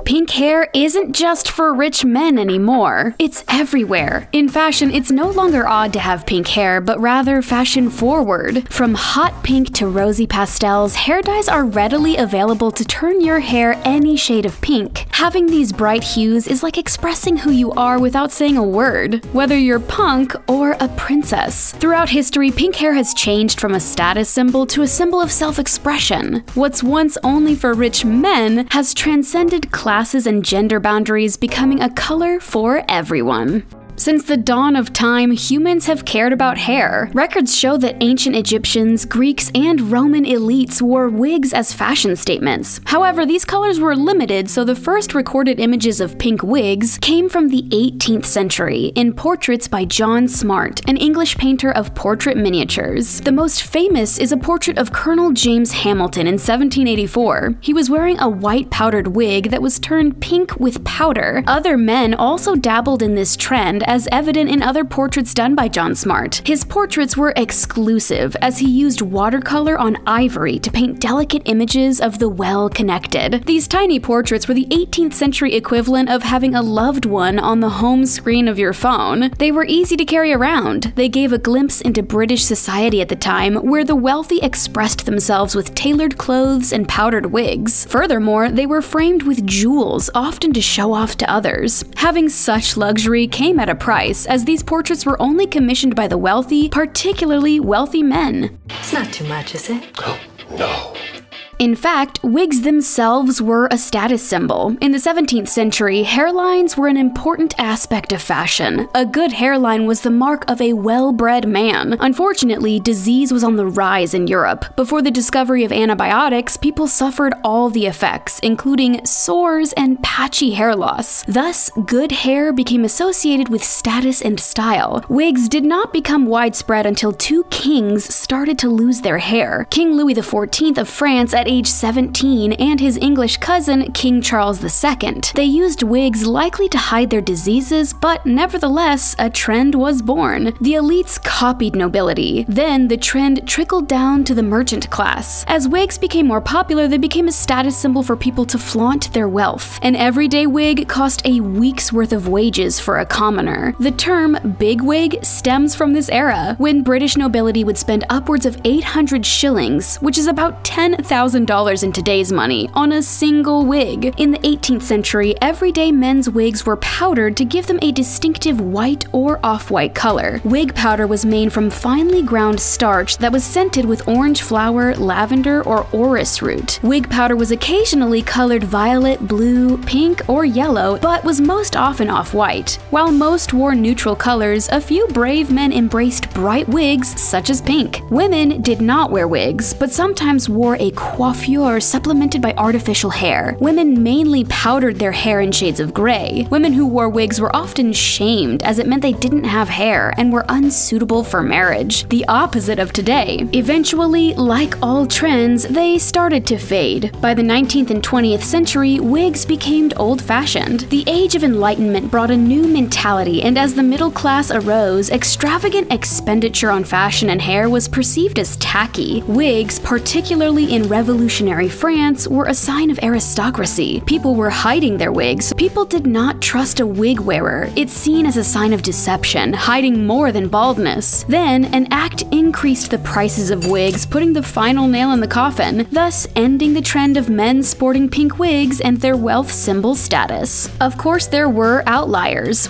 Pink hair isn't just for rich men anymore. It's everywhere. In fashion, it's no longer odd to have pink hair, but rather fashion-forward. From hot pink to rosy pastels, hair dyes are readily available to turn your hair any shade of pink. Having these bright hues is like expressing who you are without saying a word, whether you're punk or a princess. Throughout history, pink hair has changed from a status symbol to a symbol of self-expression. What's once only for rich men has transcended classes and gender boundaries, becoming a color for everyone. Since the dawn of time, humans have cared about hair. Records show that ancient Egyptians, Greeks, and Roman elites wore wigs as fashion statements. However, these colors were limited, so the first recorded images of pink wigs came from the 18th century in portraits by John Smart, an English painter of portrait miniatures. The most famous is a portrait of Colonel James Hamilton in 1784. He was wearing a white powdered wig that was turned pink with powder. Other men also dabbled in this trend, as evident in other portraits done by John Smart. His portraits were exclusive, as he used watercolor on ivory to paint delicate images of the well-connected. These tiny portraits were the 18th century equivalent of having a loved one on the home screen of your phone. They were easy to carry around. They gave a glimpse into British society at the time, where the wealthy expressed themselves with tailored clothes and powdered wigs. Furthermore, they were framed with jewels, often to show off to others. Having such luxury came at a price, as these portraits were only commissioned by the wealthy, particularly wealthy men. It's not too much, is it? Oh, no. In fact, wigs themselves were a status symbol. In the 17th century, hairlines were an important aspect of fashion. A good hairline was the mark of a well-bred man. Unfortunately, disease was on the rise in Europe. Before the discovery of antibiotics, people suffered all the effects, including sores and patchy hair loss. Thus, good hair became associated with status and style. Wigs did not become widespread until two kings started to lose their hair. King Louis XIV of France at age 17 and his English cousin, King Charles II. They used wigs likely to hide their diseases, but nevertheless, a trend was born. The elites copied nobility. Then the trend trickled down to the merchant class. As wigs became more popular, they became a status symbol for people to flaunt their wealth. An everyday wig cost a week's worth of wages for a commoner. The term bigwig stems from this era, when British nobility would spend upwards of 800 shillings, which is about $10,000 in today's money, on a single wig. In the 18th century, everyday men's wigs were powdered to give them a distinctive white or off-white color. Wig powder was made from finely ground starch that was scented with orange flower, lavender, or orris root. Wig powder was occasionally colored violet, blue, pink, or yellow, but was most often off-white. While most wore neutral colors, a few brave men embraced bright wigs such as pink. Women did not wear wigs, but sometimes wore a coiffure supplemented by artificial hair. Women mainly powdered their hair in shades of gray. Women who wore wigs were often shamed, as it meant they didn't have hair and were unsuitable for marriage, the opposite of today. Eventually, like all trends, they started to fade. By the 19th and 20th century, wigs became old-fashioned. The Age of Enlightenment brought a new mentality, and as the middle class arose, extravagant expenditure on fashion and hair was perceived as tacky. Wigs, particularly in revolutionary France, were a sign of aristocracy. People were hiding their wigs. People did not trust a wig wearer. It's seen as a sign of deception, hiding more than baldness. Then, an act increased the prices of wigs, putting the final nail in the coffin, thus ending the trend of men sporting pink wigs and their wealth symbol status. Of course, there were outliers.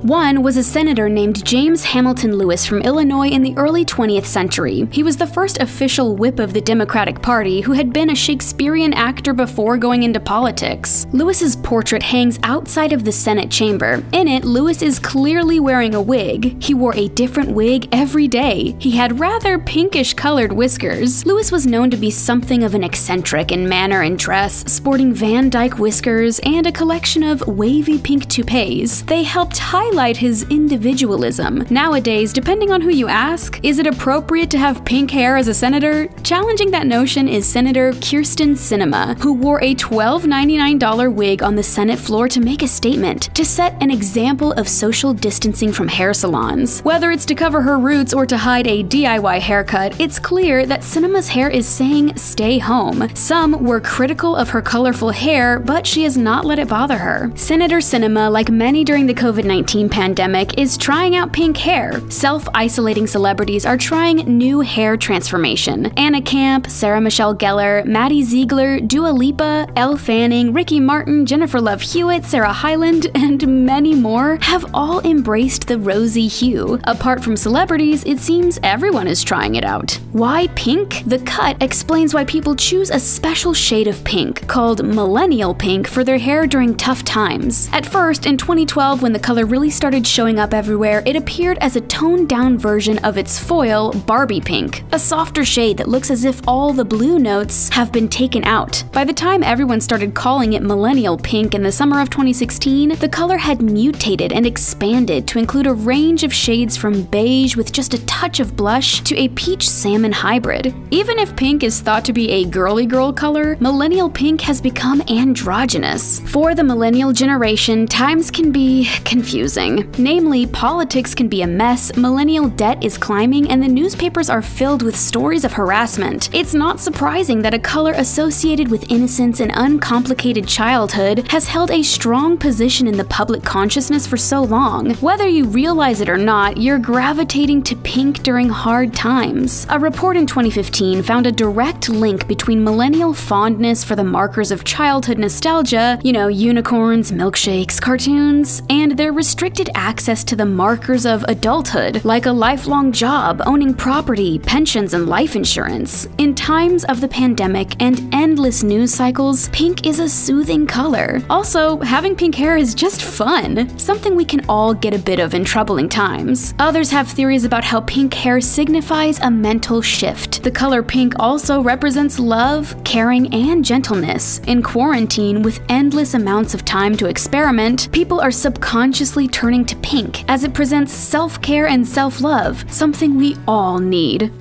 One was a senator named James Hamilton Lewis from Illinois in the early 20th century. He was the first official whip of the Democratic Party who had been a Shakespearean actor before going into politics. Lewis's portrait hangs outside of the Senate chamber. In it, Lewis is clearly wearing a wig. He wore a different wig every day. He had rather pinkish colored whiskers. Lewis was known to be something of an eccentric in manner and dress, sporting Van Dyke whiskers and a collection of wavy pink toupees. They helped highlight highlight his individualism. Nowadays, depending on who you ask, is it appropriate to have pink hair as a senator? Challenging that notion is Senator Kyrsten Sinema, who wore a $12.99 wig on the Senate floor to make a statement, to set an example of social distancing from hair salons. Whether it's to cover her roots or to hide a DIY haircut, it's clear that Sinema's hair is saying stay home. Some were critical of her colorful hair, but she has not let it bother her. Senator Sinema, like many during the COVID-19 pandemic, is trying out pink hair. Self-isolating celebrities are trying new hair transformation. Anna Camp, Sarah Michelle Gellar, Maddie Ziegler, Dua Lipa, Elle Fanning, Ricky Martin, Jennifer Love Hewitt, Sarah Hyland, and many more have all embraced the rosy hue. Apart from celebrities, it seems everyone is trying it out. Why pink? The Cut explains why people choose a special shade of pink, called millennial pink, for their hair during tough times. At first, in 2012, when the color really started showing up everywhere, it appeared as a toned-down version of its foil, Barbie pink, a softer shade that looks as if all the blue notes have been taken out. By the time everyone started calling it millennial pink in the summer of 2016, the color had mutated and expanded to include a range of shades from beige with just a touch of blush to a peach salmon hybrid. Even if pink is thought to be a girly girl color, millennial pink has become androgynous. For the millennial generation, times can be confusing. Namely, politics can be a mess, millennial debt is climbing, and the newspapers are filled with stories of harassment. It's not surprising that a color associated with innocence and uncomplicated childhood has held a strong position in the public consciousness for so long. Whether you realize it or not, you're gravitating to pink during hard times. A report in 2015 found a direct link between millennial fondness for the markers of childhood nostalgia, unicorns, milkshakes, cartoons, and their restricted access to the markers of adulthood, like a lifelong job, owning property, pensions, and life insurance. In times of the pandemic and endless news cycles, pink is a soothing color. Also, having pink hair is just fun, something we can all get a bit of in troubling times. Others have theories about how pink hair signifies a mental shift. The color pink also represents love, caring, and gentleness. In quarantine, with endless amounts of time to experiment, people are subconsciously turning to pink, as it presents self-care and self-love, something we all need.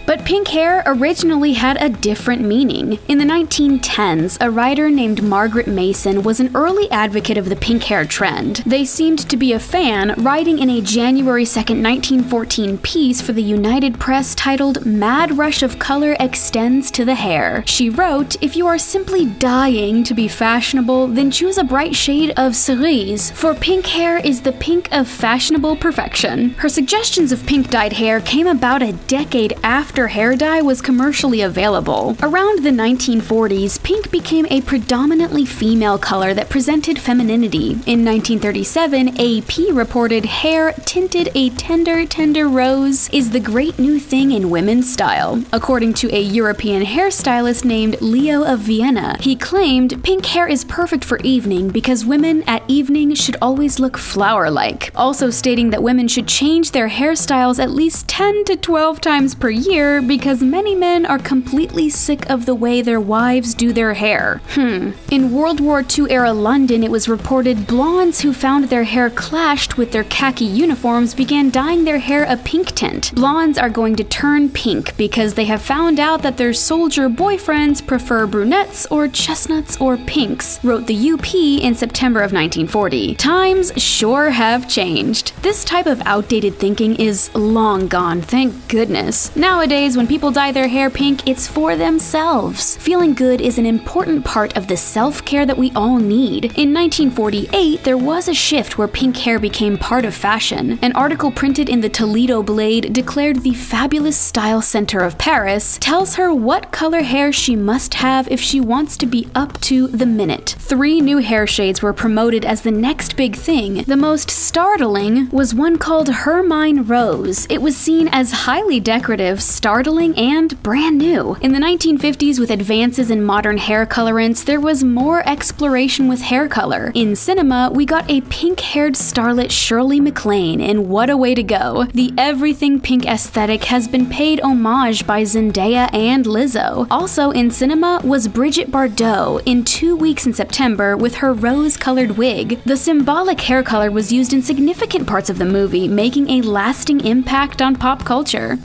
But pink hair originally had a different meaning. In the 1910s, a writer named Margaret Mason was an early advocate of the pink hair trend. They seemed to be a fan, writing in a January 2, 1914 piece for the United Press titled "Mad Rush of Color Extends to the Hair." She wrote, "If you are simply dying to be fashionable, then choose a bright shade of cerise, for pink hair is the pink of fashionable perfection." Her suggestions of pink dyed hair came about a decade after hair dye was commercially available. Around the 1940s, pink became a predominantly female color that presented femininity. In 1937, AP reported hair tinted a tender rose is the great new thing in women's style. According to a European hairstylist named Leo of Vienna, he claimed pink hair is perfect for evening because women at evening should always look flower-like, also stating that women should change their hairstyles at least 10 to 12 times per year because many men are completely sick of the way their wives do their hair. In World War II era London, it was reported blondes who found their hair clashed with their khaki uniforms began dyeing their hair a pink tint. Blondes are going to turn pink because they have found out that their soldier boyfriends prefer brunettes or chestnuts or pinks, wrote the UP in September of 1940. Times sure have changed. This type of outdated thinking is long gone, thank goodness. Nowadays, when people dye their hair pink, it's for themselves. Feeling good is an important part of the self-care that we all need. In 1948, there was a shift where pink hair became part of fashion. An article printed in the Toledo Blade declared the fabulous style center of Paris tells her what color hair she must have if she wants to be up to the minute. 3 new hair shades were promoted as the next big thing. The most startling was one called Hermine Rose. It was seen as highly decorative, startling and brand new. In the 1950s, with advances in modern hair colorants, there was more exploration with hair color. In cinema, we got a pink-haired starlet Shirley MacLaine in What a Way to Go. The everything pink aesthetic has been paid homage by Zendaya and Lizzo. Also in cinema was Brigitte Bardot in 2 Weeks in September with her rose-colored wig. The symbolic hair color was used in significant parts of the movie, making a lasting impact on pop culture.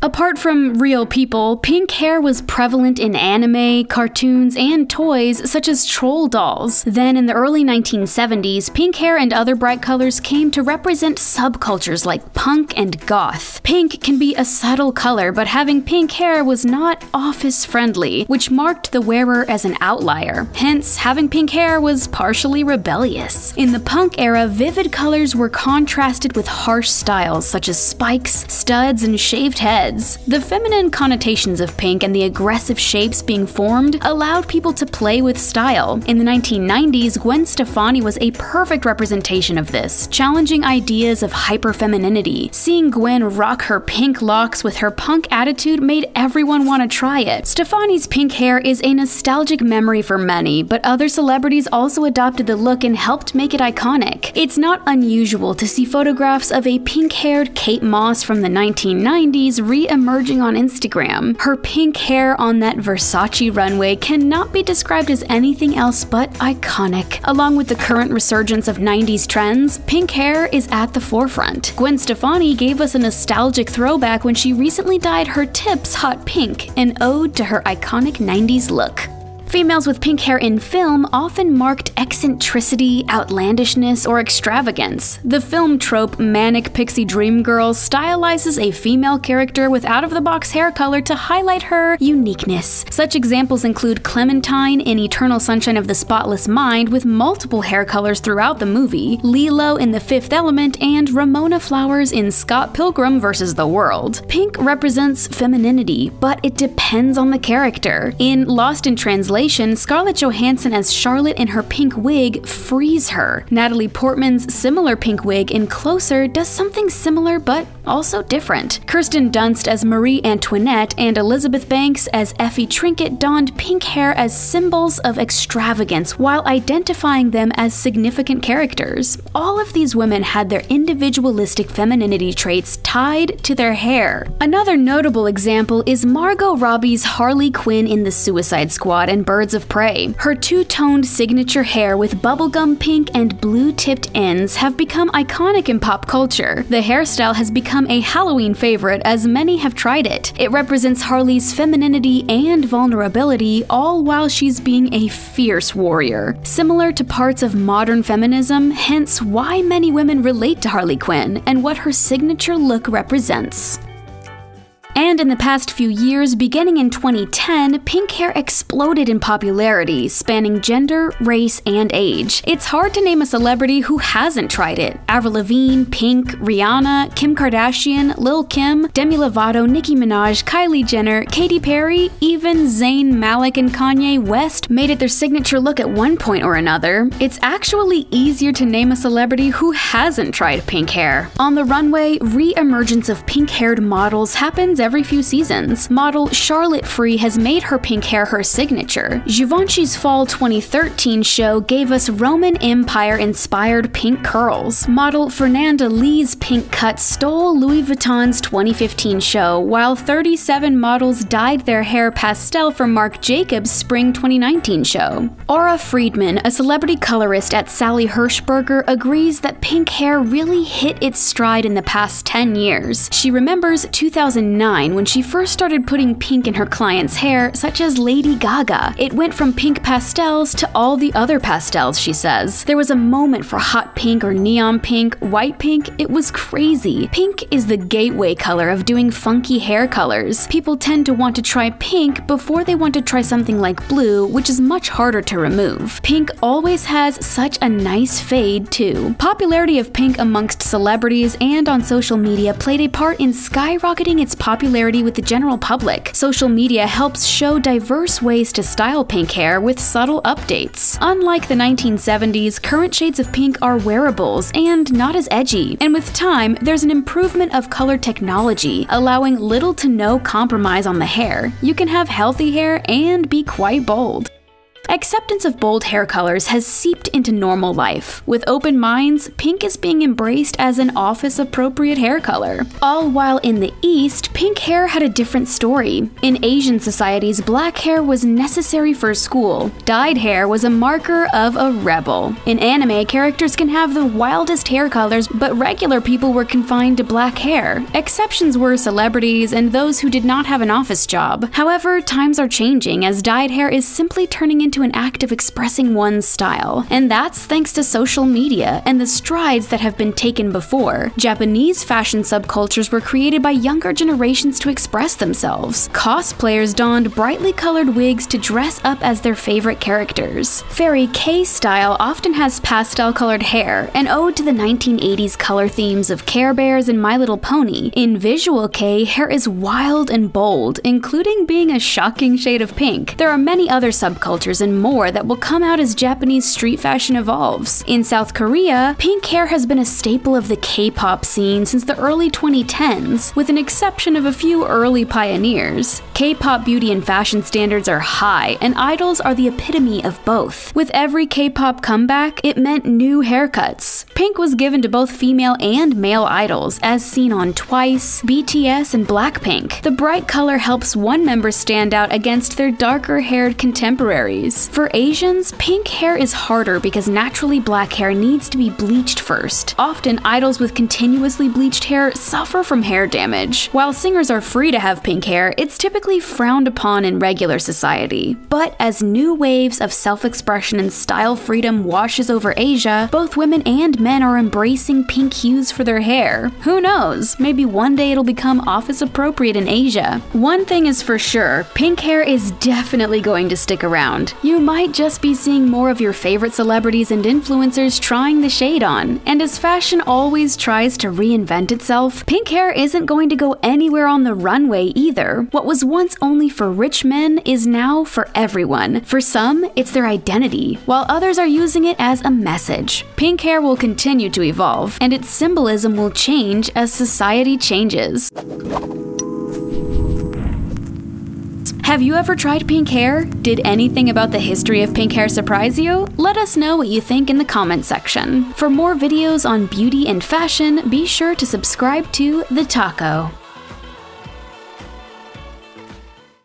Apart from real people, pink hair was prevalent in anime, cartoons, and toys such as troll dolls. Then in the early 1970s, pink hair and other bright colors came to represent subcultures like punk and goth. Pink can be a subtle color, but having pink hair was not office-friendly, which marked the wearer as an outlier. Hence, having pink hair was partially rebellious. In the punk era, vivid colors were contrasted with harsh styles such as spikes, studs, and shaved heads. The feminine connotations of pink and the aggressive shapes being formed allowed people to play with style. In the 1990s, Gwen Stefani was a perfect representation of this, challenging ideas of hyperfemininity. Seeing Gwen rock her pink locks with her punk attitude made everyone want to try it. Stefani's pink hair is a nostalgic memory for many, but other celebrities also adopted the look and helped make it iconic. It's not unusual to see photographs of a pink-haired Kate Moss from the 1990s re-emerging on Instagram. Her pink hair on that Versace runway cannot be described as anything else but iconic. Along with the current resurgence of 90s trends, pink hair is at the forefront. Gwen Stefani gave us a nostalgic throwback when she recently dyed her tips hot pink, an ode to her iconic 90s look. Females with pink hair in film often marked eccentricity, outlandishness, or extravagance. The film trope Manic Pixie Dream Girl stylizes a female character with out-of-the-box hair color to highlight her uniqueness. Such examples include Clementine in Eternal Sunshine of the Spotless Mind with multiple hair colors throughout the movie, Lilo in The Fifth Element, and Ramona Flowers in Scott Pilgrim vs. the World. Pink represents femininity, but it depends on the character. In Lost in Translation, Scarlett Johansson as Charlotte in her pink wig frees her. Natalie Portman's similar pink wig in Closer does something similar but also different. Kirsten Dunst as Marie Antoinette and Elizabeth Banks as Effie Trinket donned pink hair as symbols of extravagance while identifying them as significant characters. All of these women had their individualistic femininity traits tied to their hair. Another notable example is Margot Robbie's Harley Quinn in The Suicide Squad and Birds of Prey. Her two-toned signature hair with bubblegum pink and blue-tipped ends have become iconic in pop culture. The hairstyle has become a Halloween favorite as many have tried it. It represents Harley's femininity and vulnerability, all while she's being a fierce warrior. Similar to parts of modern feminism, hence why many women relate to Harley Quinn and what her signature look represents. And in the past few years, beginning in 2010, pink hair exploded in popularity, spanning gender, race, and age. It's hard to name a celebrity who hasn't tried it. Avril Lavigne, Pink, Rihanna, Kim Kardashian, Lil' Kim, Demi Lovato, Nicki Minaj, Kylie Jenner, Katy Perry, even Zayn Malik and Kanye West made it their signature look at one point or another. It's actually easier to name a celebrity who hasn't tried pink hair. On the runway, re-emergence of pink-haired models happens every few seasons. Model Charlotte Free has made her pink hair her signature. Givenchy's fall 2013 show gave us Roman Empire-inspired pink curls. Model Fernanda Lee's pink cut stole Louis Vuitton's 2015 show, while 37 models dyed their hair pastel for Marc Jacobs' spring 2019 show. Aura Friedman, a celebrity colorist at Sally Hershberger, agrees that pink hair really hit its stride in the past 10 years. She remembers 2009 when she first started putting pink in her clients' hair, such as Lady Gaga. It went from pink pastels to all the other pastels, she says. There was a moment for hot pink or neon pink, white pink. It was crazy. Pink is the gateway color of doing funky hair colors. People tend to want to try pink before they want to try something like blue, which is much harder to remove. Pink always has such a nice fade, too. Popularity of pink amongst celebrities and on social media played a part in skyrocketing its popularity with the general public. Social media helps show diverse ways to style pink hair with subtle updates. Unlike the 1970s, current shades of pink are wearables and not as edgy. And with time, time, there's an improvement of color technology, allowing little to no compromise on the hair. You can have healthy hair and be quite bold. Acceptance of bold hair colors has seeped into normal life. With open minds, pink is being embraced as an office-appropriate hair color. All while in the East, pink hair had a different story. In Asian societies, black hair was necessary for school. Dyed hair was a marker of a rebel. In anime, characters can have the wildest hair colors, but regular people were confined to black hair. Exceptions were celebrities and those who did not have an office job. However, times are changing as dyed hair is simply turning into an act of expressing one's style, and that's thanks to social media and the strides that have been taken before. Japanese fashion subcultures were created by younger generations to express themselves. Cosplayers donned brightly colored wigs to dress up as their favorite characters. Fairy K style often has pastel-colored hair, an ode to the 1980s color themes of Care Bears and My Little Pony. In Visual K, hair is wild and bold, including being a shocking shade of pink. There are many other subcultures and more that will come out as Japanese street fashion evolves. In South Korea, pink hair has been a staple of the K-pop scene since the early 2010s, with an exception of a few early pioneers. K-pop beauty and fashion standards are high, and idols are the epitome of both. With every K-pop comeback, it meant new haircuts. Pink was given to both female and male idols, as seen on Twice, BTS, and Blackpink. The bright color helps one member stand out against their darker-haired contemporaries. For Asians, pink hair is harder because naturally black hair needs to be bleached first. Often, idols with continuously bleached hair suffer from hair damage. While singers are free to have pink hair, it's typically frowned upon in regular society. But as new waves of self-expression and style freedom washes over Asia, both women and men are embracing pink hues for their hair. Who knows? Maybe one day it'll become office appropriate in Asia. One thing is for sure, pink hair is definitely going to stick around. You might just be seeing more of your favorite celebrities and influencers trying the shade on. And as fashion always tries to reinvent itself, pink hair isn't going to go anywhere on the runway either. What was once only for rich men is now for everyone. For some, it's their identity, while others are using it as a message. Pink hair will continue to evolve, and its symbolism will change as society changes. Have you ever tried pink hair? Did anything about the history of pink hair surprise you? Let us know what you think in the comment section. For more videos on beauty and fashion, be sure to subscribe to The Taco.